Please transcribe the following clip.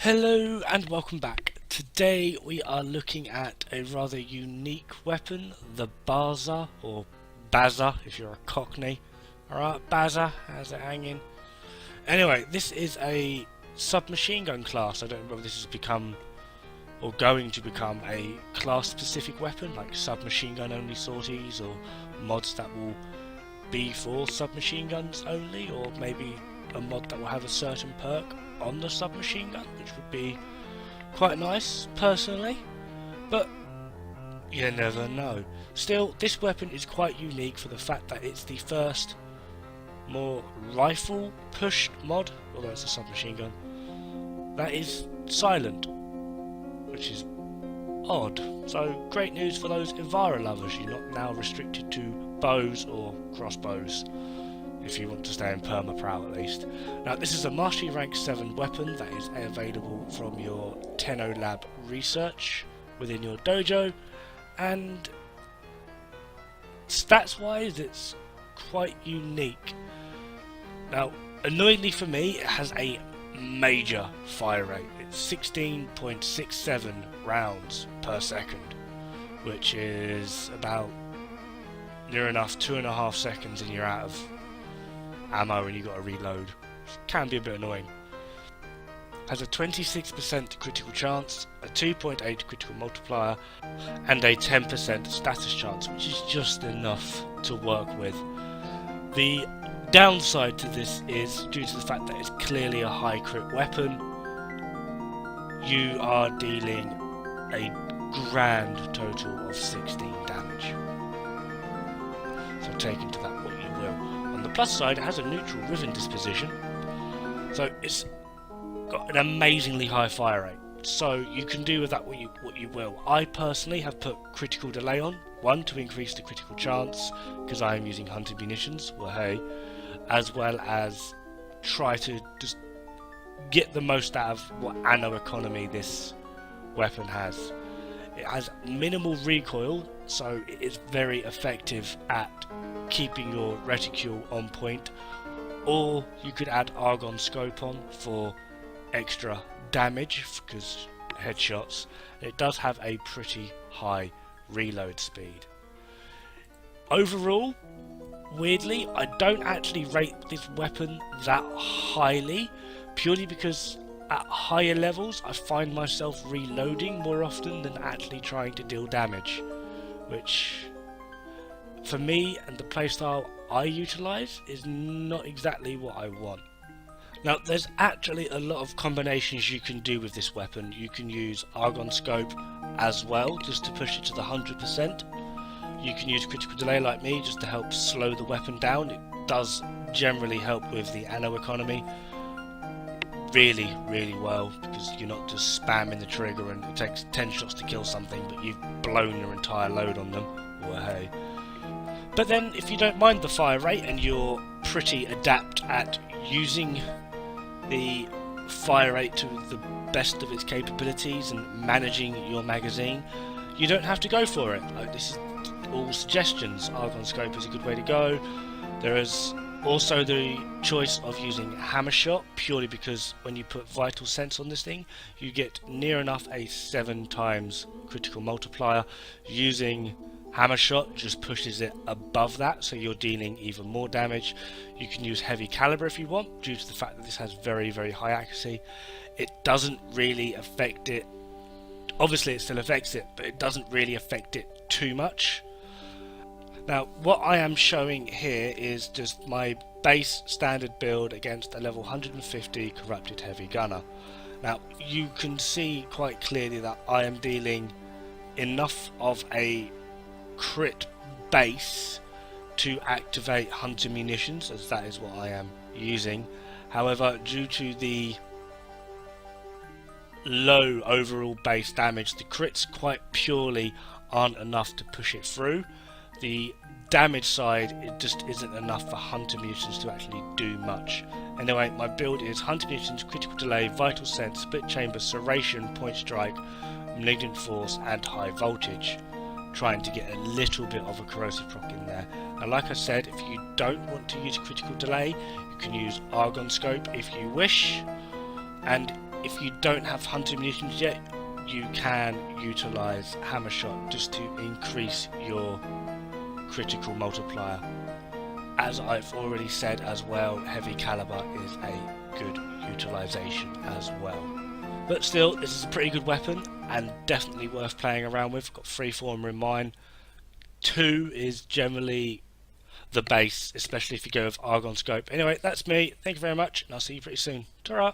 Hello and welcome back. Today we are looking at a rather unique weapon, the Baza, or Baza if you're a Cockney. Alright, Baza, how's it hanging? Anyway, this is a submachine gun class. I don't know whether this has become, or going to become, a class specific weapon, like submachine gun only sorties, or mods that will be for submachine guns only, or maybe a mod that will have a certain perk on the submachine gun, which would be quite nice personally, but you never know. Still, this weapon is quite unique for the fact that it's the first more rifle pushed mod, although it's a submachine gun, that is silent, which is odd. So great news for those Evara lovers. You're not now restricted to bows or crossbows, if you want to stay in perma prow at least. Now this is a Mastery Rank 7 weapon that is available from your Tenno Lab research within your dojo, and stats wise it's quite unique. Now annoyingly for me, it has a major fire rate. It's 16.67 rounds per second, which is about near enough 2.5 seconds and you're out of ammo and you got to reload. Can be a bit annoying. Has a 26% critical chance, a 2.8 critical multiplier, and a 10% status chance, which is just enough to work with. The downside to this is, due to the fact that it's clearly a high crit weapon, you are dealing a grand total of 16 damage. So take into that what you will. On the plus side, it has a neutral riven disposition, so it's got an amazingly high fire rate. So you can do with that what you will. I personally have put critical delay on, one to increase the critical chance, because I am using hunted munitions, well hey, as well as try to just get the most out of what ammo economy this weapon has. It has minimal recoil, so it is very effective at keeping your reticule on point, or you could add argon scope on for extra damage, because headshots. It does have a pretty high reload speed. Overall, weirdly, I don't actually rate this weapon that highly, purely because at higher levels I find myself reloading more often than actually trying to deal damage, which for me and the playstyle I utilise is not exactly what I want. Now there's actually a lot of combinations you can do with this weapon. You can use argon scope as well, just to push it to the 100%. You can use critical delay like me, just to help slow the weapon down. It does generally help with the ammo economy really well, because you're not just spamming the trigger and it takes 10 shots to kill something, but you've blown your entire load on them. Well, hey. But then if you don't mind the fire rate and you're pretty adept at using the fire rate to the best of its capabilities and managing your magazine, you don't have to go for it. Like, this is all suggestions. Argon scope is a good way to go. There is also the choice of using hammer shot, purely because when you put vital sense on this thing, you get near enough a 7 times critical multiplier. Using hammer shot just pushes it above that, so you're dealing even more damage. You can use heavy caliber if you want, due to the fact that this has very high accuracy. It doesn't really affect it. Obviously it still affects it, but it doesn't really affect it too much. Now what I am showing here is just my base standard build against a level 150 corrupted heavy gunner. Now you can see quite clearly that I am dealing enough of a crit base to activate hunter munitions, as that is what I am using. However, due to the low overall base damage, the crits quite purely aren't enough to push it through. The damage side, it just isn't enough for hunter munitions to actually do much. Anyway, my build is hunter munitions, critical delay, vital sense, split chamber, serration, point strike, malignant force and high voltage, trying to get a little bit of a corrosive proc in there. Now like I said, if you don't want to use critical delay, you can use argon scope if you wish, and if you don't have hunting munitions yet, you can utilise hammer shot just to increase your critical multiplier. As I've already said as well, heavy caliber is a good utilisation as well. But still, this is a pretty good weapon and definitely worth playing around with. Got 3 former in mine. 2 is generally the base, especially if you go with Argon Scope. Anyway, that's me. Thank you very much, and I'll see you pretty soon. Ta-ra!